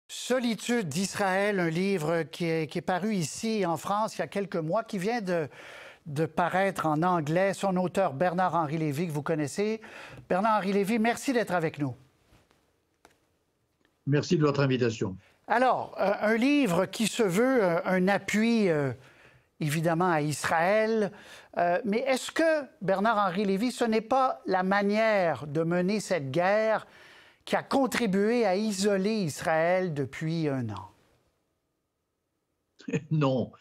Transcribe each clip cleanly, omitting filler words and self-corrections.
Solitude d'Israël, un livre qui est paru ici en France il y a quelques mois, qui vient de paraître en anglais. Son auteur, Bernard-Henri Lévy, que vous connaissez. Bernard-Henri Lévy, merci d'être avec nous. Merci de votre invitation. Alors, un livre qui se veut un appui, évidemment, à Israël. Mais est-ce que, Bernard-Henri Lévy, ce n'est pas la manière de mener cette guerre qui a contribué à isoler Israël depuis un an? Non.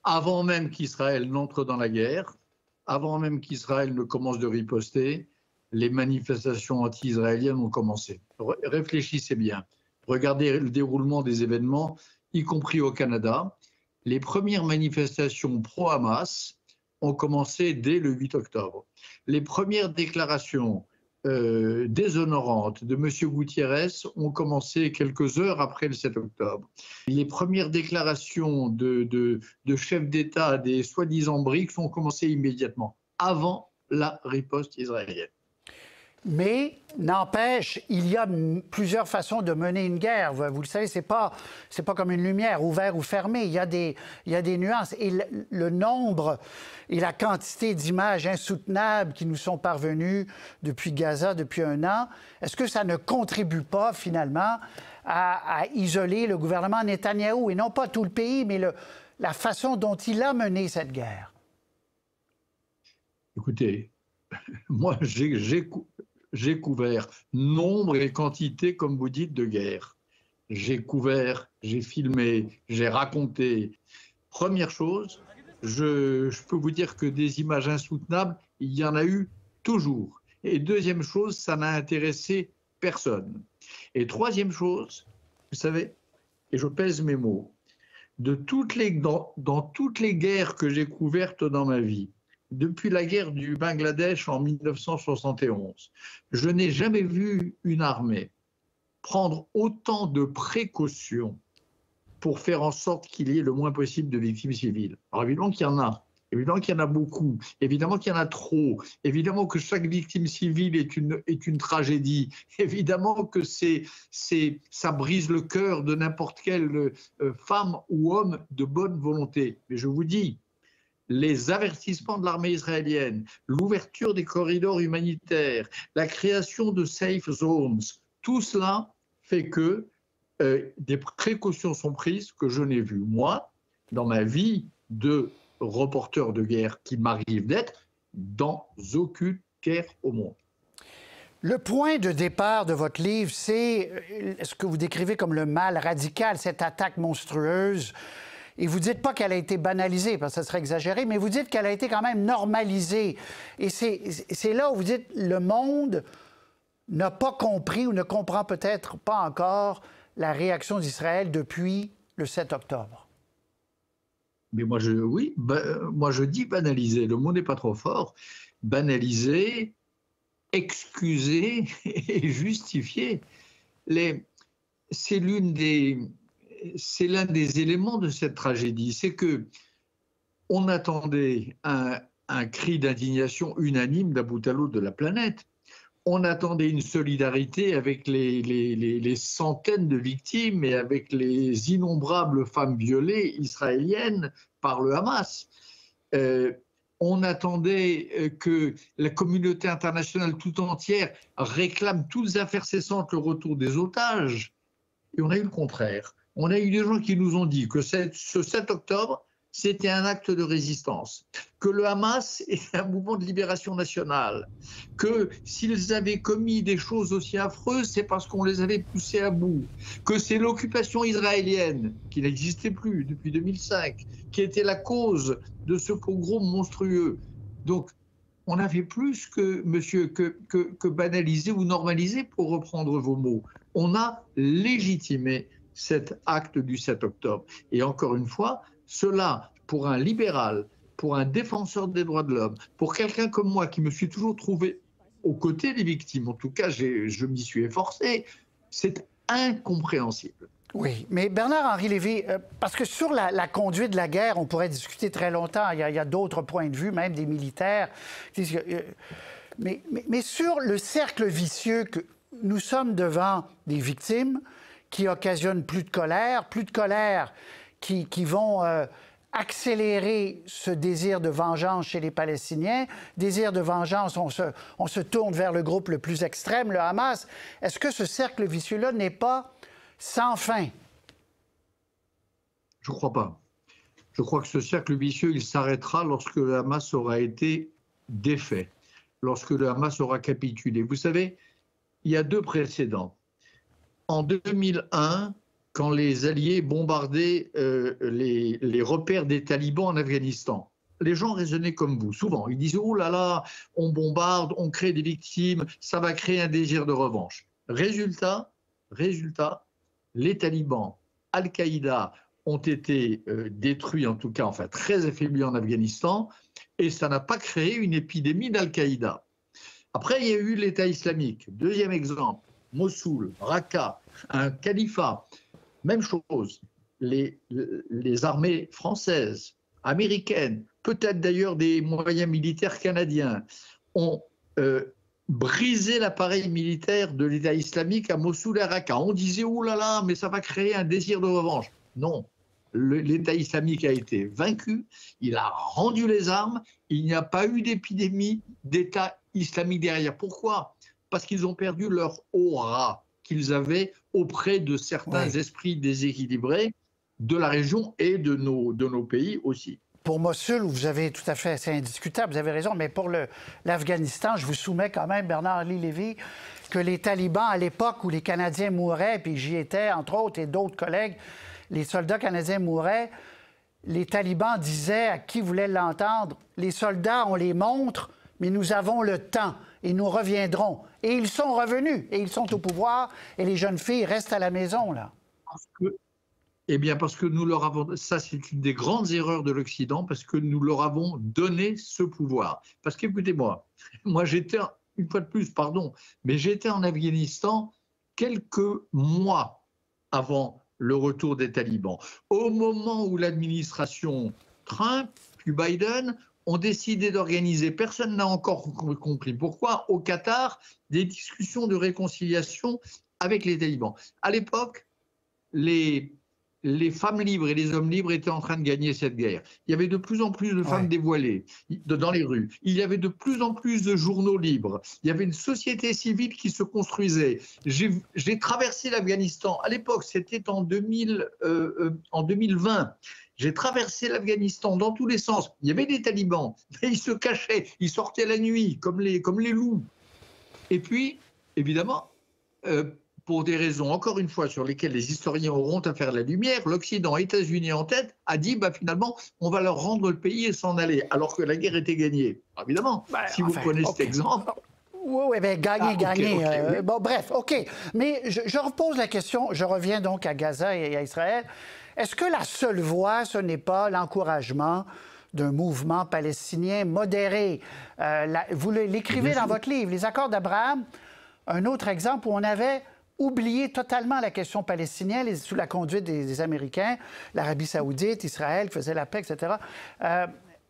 Avant même qu'Israël n'entre dans la guerre, avant même qu'Israël ne commence de riposter, les manifestations anti-israéliennes ont commencé. Réfléchissez bien. Regardez le déroulement des événements, y compris au Canada. Les premières manifestations pro-Hamas ont commencé dès le 8 octobre. Les premières déclarations déshonorantes de M. Gutiérrez ont commencé quelques heures après le 7 octobre. Les premières déclarations de chefs d'État des soi-disant BRICS ont commencé immédiatement, avant la riposte israélienne. Mais, n'empêche, il y a plusieurs façons de mener une guerre. Vous le savez, c'est pas comme une lumière, ouverte ou fermée. Il y a des nuances. Et le nombre et la quantité d'images insoutenables qui nous sont parvenues depuis Gaza, depuis un an, est-ce que ça ne contribue pas, finalement, à isoler le gouvernement Netanyahou? Et non pas tout le pays, mais la façon dont il a mené cette guerre. Écoutez, moi, j'ai couvert nombre et quantité, comme vous dites, de guerre. J'ai couvert, j'ai filmé, j'ai raconté. Première chose, je peux vous dire que des images insoutenables, il y en a eu toujours. Et deuxième chose, ça n'a intéressé personne. Et troisième chose, vous savez, et je pèse mes mots, dans toutes les guerres que j'ai couvertes dans ma vie, depuis la guerre du Bangladesh en 1971, je n'ai jamais vu une armée prendre autant de précautions pour faire en sorte qu'il y ait le moins possible de victimes civiles. Alors évidemment qu'il y en a, évidemment qu'il y en a beaucoup, évidemment qu'il y en a trop, évidemment que chaque victime civile est une tragédie, évidemment que ça brise le cœur de n'importe quelle femme ou homme de bonne volonté. Mais je vous dis, les avertissements de l'armée israélienne, l'ouverture des corridors humanitaires, la création de safe zones, tout cela fait que des précautions sont prises que je n'ai vues, moi, dans ma vie de reporter de guerre qui m'arrive d'être, dans aucune guerre au monde. Le point de départ de votre livre, c'est ce que vous décrivez comme le mal radical, cette attaque monstrueuse. Et vous ne dites pas qu'elle a été banalisée, parce que ça serait exagéré, mais vous dites qu'elle a été quand même normalisée. Et c'est là où vous dites le monde n'a pas compris ou ne comprend peut-être pas encore la réaction d'Israël depuis le 7 octobre. Mais moi, moi je dis banaliser, le mot n'est pas trop fort. Banaliser, excuser et justifier. C'est l'un des éléments de cette tragédie, c'est que on attendait un cri d'indignation unanime d'Abou Talou de la planète. On attendait une solidarité avec les centaines de victimes et avec les innombrables femmes violées israéliennes par le Hamas. On attendait que la communauté internationale tout entière réclame toutes affaires cessantes le retour des otages. Et on a eu le contraire. On a eu des gens qui nous ont dit que ce 7 octobre, c'était un acte de résistance, que le Hamas est un mouvement de libération nationale, que s'ils avaient commis des choses aussi affreuses, c'est parce qu'on les avait poussés à bout, que c'est l'occupation israélienne, qui n'existait plus depuis 2005, qui était la cause de ce pogrom monstrueux. Donc, on a fait plus que, monsieur, que banaliser ou normaliser, pour reprendre vos mots. On a légitimé cet acte du 7 octobre. Et encore une fois, cela, pour un libéral, pour un défenseur des droits de l'homme, pour quelqu'un comme moi qui me suis toujours trouvé aux côtés des victimes, en tout cas je m'y suis efforcé, c'est incompréhensible. Oui, mais Bernard-Henri Lévy, parce que sur la conduite de la guerre, on pourrait discuter très longtemps, il y a d'autres points de vue, même des militaires, mais sur le cercle vicieux que nous sommes devant des victimes qui occasionnent plus de colère qui vont accélérer ce désir de vengeance chez les Palestiniens. Désir de vengeance, on se tourne vers le groupe le plus extrême, le Hamas. Est-ce que ce cercle vicieux-là n'est pas sans fin? Je ne crois pas. Je crois que ce cercle vicieux, il s'arrêtera lorsque le Hamas aura été défait, lorsque le Hamas aura capitulé. Vous savez, il y a deux précédents. En 2001, quand les Alliés bombardaient les repères des talibans en Afghanistan, les gens raisonnaient comme vous, souvent. Ils disaient « Oh là là, on bombarde, on crée des victimes, ça va créer un désir de revanche. » Résultat, les talibans, Al-Qaïda ont été détruits, en tout cas, enfin très affaiblis en Afghanistan, et ça n'a pas créé une épidémie d'Al-Qaïda. Après, il y a eu l'État islamique. Deuxième exemple, Mossoul, Raqqa, un califat. Même chose, les armées françaises, américaines, peut-être d'ailleurs des moyens militaires canadiens, ont brisé l'appareil militaire de l'État islamique à Mossoul et à Raqqa. On disait « Oh là là, mais ça va créer un désir de revanche ». Non, l'État islamique a été vaincu, il a rendu les armes, il n'y a pas eu d'épidémie d'État islamique derrière. Pourquoi? Parce qu'ils ont perdu leur aura qu'ils avaient auprès de certains esprits déséquilibrés de la région et de nos pays aussi. Pour Mossoul, vous avez tout à fait, c'est indiscutable, vous avez raison, mais pour l'Afghanistan, je vous soumets quand même, Bernard-Henri Lévy, que les talibans, à l'époque où les Canadiens mouraient, puis j'y étais, entre autres, et d'autres collègues, les soldats canadiens mouraient, les talibans disaient à qui voulait l'entendre, les soldats, on les montre, mais nous avons le temps et nous reviendrons. Et ils sont revenus, et ils sont au pouvoir, et les jeunes filles restent à la maison, là. Parce que nous leur avons... Ça, c'est une des grandes erreurs de l'Occident, parce que nous leur avons donné ce pouvoir. Parce qu'écoutez-moi, moi j'étais, une fois de plus, pardon, mais j'étais en Afghanistan quelques mois avant le retour des talibans. Au moment où l'administration Trump, puis Biden, ont décidé d'organiser, personne n'a encore compris pourquoi, au Qatar, des discussions de réconciliation avec les talibans. À l'époque, les femmes libres et les hommes libres étaient en train de gagner cette guerre. Il y avait de plus en plus de femmes dévoilées dans les rues. Il y avait de plus en plus de journaux libres. Il y avait une société civile qui se construisait. J'ai traversé l'Afghanistan. À l'époque, c'était en 2020. J'ai traversé l'Afghanistan dans tous les sens. Il y avait des talibans, mais ils se cachaient. Ils sortaient la nuit, comme les loups. Et puis, évidemment, pour des raisons, encore une fois, sur lesquelles les historiens auront à faire la lumière, l'Occident, États-Unis en tête, a dit finalement, on va leur rendre le pays et s'en aller, alors que la guerre était gagnée. Évidemment, si vous prenez cet exemple. Oui, bien, gagner. Bon, bref, OK. Mais je repose la question, je reviens donc à Gaza et à Israël. Est-ce que la seule voie, ce n'est pas l'encouragement d'un mouvement palestinien modéré? Vous l'écrivez dans votre livre, Les accords d'Abraham, un autre exemple où on avait oublié totalement la question palestinienne sous la conduite des Américains, l'Arabie saoudite, Israël faisait la paix, etc.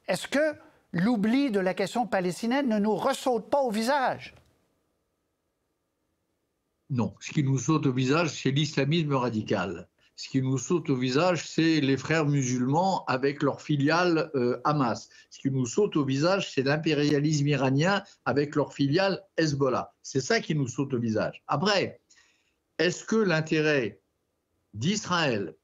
Est-ce que l'oubli de la question palestinienne ne nous ressaute pas au visage? Non. Ce qui nous saute au visage, c'est l'islamisme radical. Ce qui nous saute au visage, c'est les frères musulmans avec leur filiale Hamas. Ce qui nous saute au visage, c'est l'impérialisme iranien avec leur filiale Hezbollah. C'est ça qui nous saute au visage. Après, est-ce que l'intérêt d'Israël,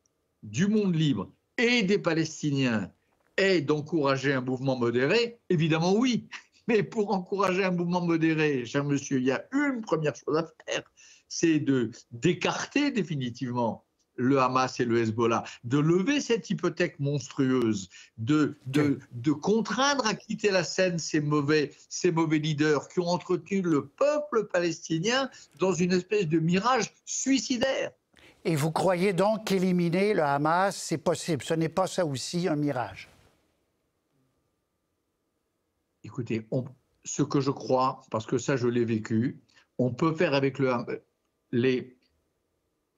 du monde libre et des Palestiniens est d'encourager un mouvement modéré? Évidemment oui. Mais pour encourager un mouvement modéré, cher monsieur, il y a une première chose à faire, c'est d'écarter définitivement le Hamas et le Hezbollah, de lever cette hypothèque monstrueuse, de contraindre à quitter la scène ces mauvais leaders qui ont entretenu le peuple palestinien dans une espèce de mirage suicidaire. Et vous croyez donc qu'éliminer le Hamas, c'est possible? Ce n'est pas ça aussi un mirage? Écoutez, ce que je crois, parce que ça je l'ai vécu, on peut faire avec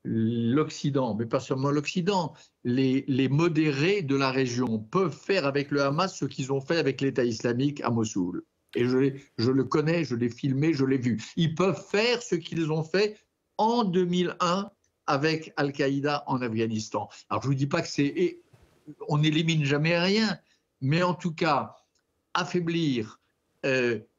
l'Occident, mais pas seulement l'Occident, les modérés de la région peuvent faire avec le Hamas ce qu'ils ont fait avec l'État islamique à Mossoul. Et je le connais, je l'ai filmé, je l'ai vu. Ils peuvent faire ce qu'ils ont fait en 2001 avec Al-Qaïda en Afghanistan. Alors je ne vous dis pas que c'est... On n'élimine jamais rien, mais en tout cas, affaiblir,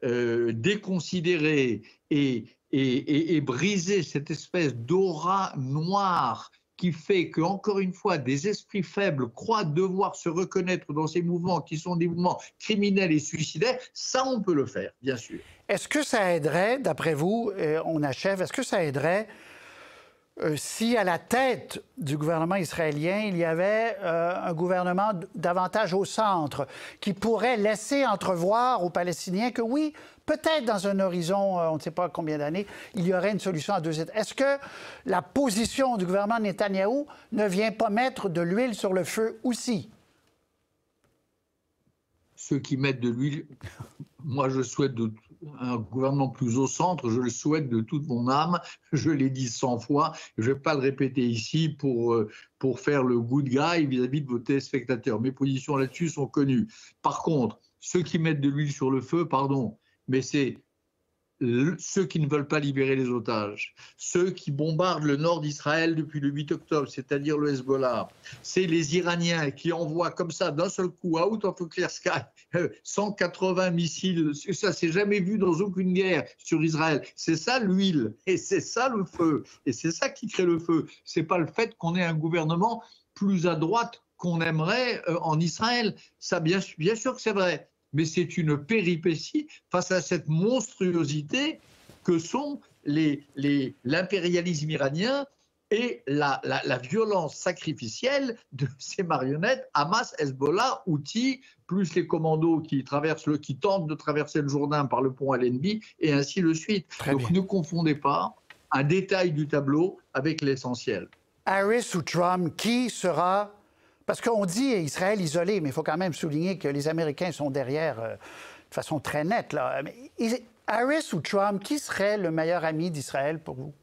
déconsidérer et briser cette espèce d'aura noire qui fait que, encore une fois, des esprits faibles croient devoir se reconnaître dans ces mouvements qui sont des mouvements criminels et suicidaires, ça on peut le faire, bien sûr. Est-ce que ça aiderait, d'après vous, on achève, est-ce que ça aiderait si à la tête du gouvernement israélien, il y avait un gouvernement davantage au centre, qui pourrait laisser entrevoir aux Palestiniens que oui, peut-être dans un horizon, on ne sait pas combien d'années, il y aurait une solution à deux États. Est-ce que la position du gouvernement Netanyahou ne vient pas mettre de l'huile sur le feu aussi? Ceux qui mettent de l'huile, moi je souhaite un gouvernement plus au centre, je le souhaite de toute mon âme, je l'ai dit 100 fois, je ne vais pas le répéter ici pour faire le good guy vis-à-vis de vos téléspectateurs. Mes positions là-dessus sont connues. Par contre, ceux qui mettent de l'huile sur le feu, pardon, mais c'est ceux qui ne veulent pas libérer les otages, ceux qui bombardent le nord d'Israël depuis le 8 octobre, c'est-à-dire le Hezbollah, c'est les Iraniens qui envoient comme ça d'un seul coup, out of a clear sky, 180 missiles, ça s'est jamais vu dans aucune guerre sur Israël. C'est ça l'huile et c'est ça le feu et c'est ça qui crée le feu. C'est pas le fait qu'on ait un gouvernement plus à droite qu'on aimerait en Israël. Ça, bien sûr que c'est vrai. Mais c'est une péripétie face à cette monstruosité que sont l'impérialisme iranien et la violence sacrificielle de ces marionnettes, Hamas, Hezbollah, Houthis, plus les commandos qui tentent de traverser le Jourdain par le pont Allenby, et ainsi de suite. Donc ne confondez pas un détail du tableau avec l'essentiel. Harris ou Trump, qui sera... Parce qu'on dit Israël isolé, mais il faut quand même souligner que les Américains sont derrière de façon très nette, là. Harris ou Trump, qui serait le meilleur ami d'Israël pour vous?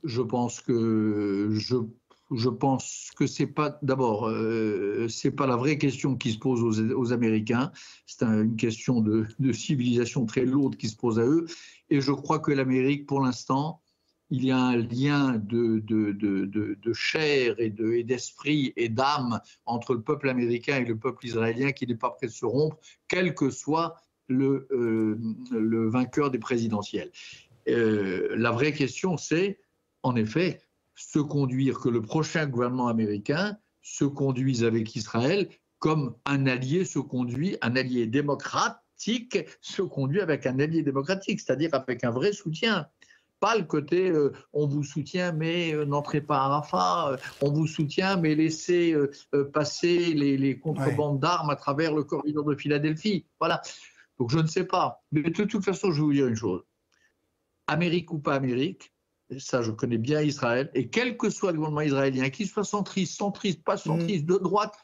Je pense que c'est pas... D'abord, c'est pas la vraie question qui se pose aux Américains. C'est une question de civilisation très lourde qui se pose à eux. Et je crois que l'Amérique, pour l'instant... il y a un lien de chair et d'esprit et d'âme entre le peuple américain et le peuple israélien qui n'est pas prêt de se rompre, quel que soit le vainqueur des présidentielles. La vraie question, c'est, en effet, que le prochain gouvernement américain se conduise avec Israël comme un allié un allié démocratique se conduit avec un allié démocratique, c'est-à-dire avec un vrai soutien. Pas le côté on vous soutient mais n'entrez pas à Rafah, on vous soutient mais laissez passer les contrebandes d'armes à travers le corridor de Philadelphie. Voilà. Donc je ne sais pas. Mais de toute façon, je vais vous dire une chose. Amérique ou pas Amérique, ça je connais bien Israël, et quel que soit le gouvernement israélien, qu'il soit centriste, pas centriste, de droite,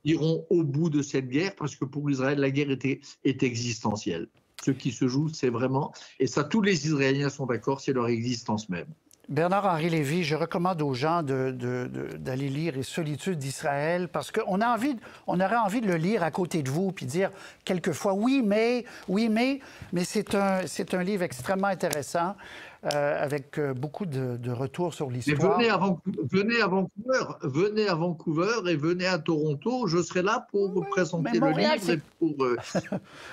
iront au bout de cette guerre parce que pour Israël, la guerre est existentielle. Ce qui se joue, c'est vraiment, et ça tous les Israéliens sont d'accord, c'est leur existence même. Bernard-Henri Lévy, je recommande aux gens d'aller lire Les Solitudes d'Israël parce qu'on aurait envie de le lire à côté de vous puis dire quelquefois oui mais, mais c'est un livre extrêmement intéressant avec beaucoup de retours sur l'histoire. Venez à Vancouver et venez à Toronto, je serai là pour vous présenter le livre.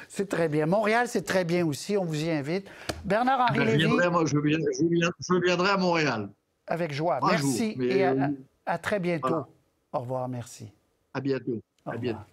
C'est très bien. Montréal, c'est très bien aussi, on vous y invite. Bernard-Henri Lévy. Je viendrai à Montréal. Avec joie. Merci et à très bientôt. Voilà. Au revoir, merci. À bientôt. Au revoir.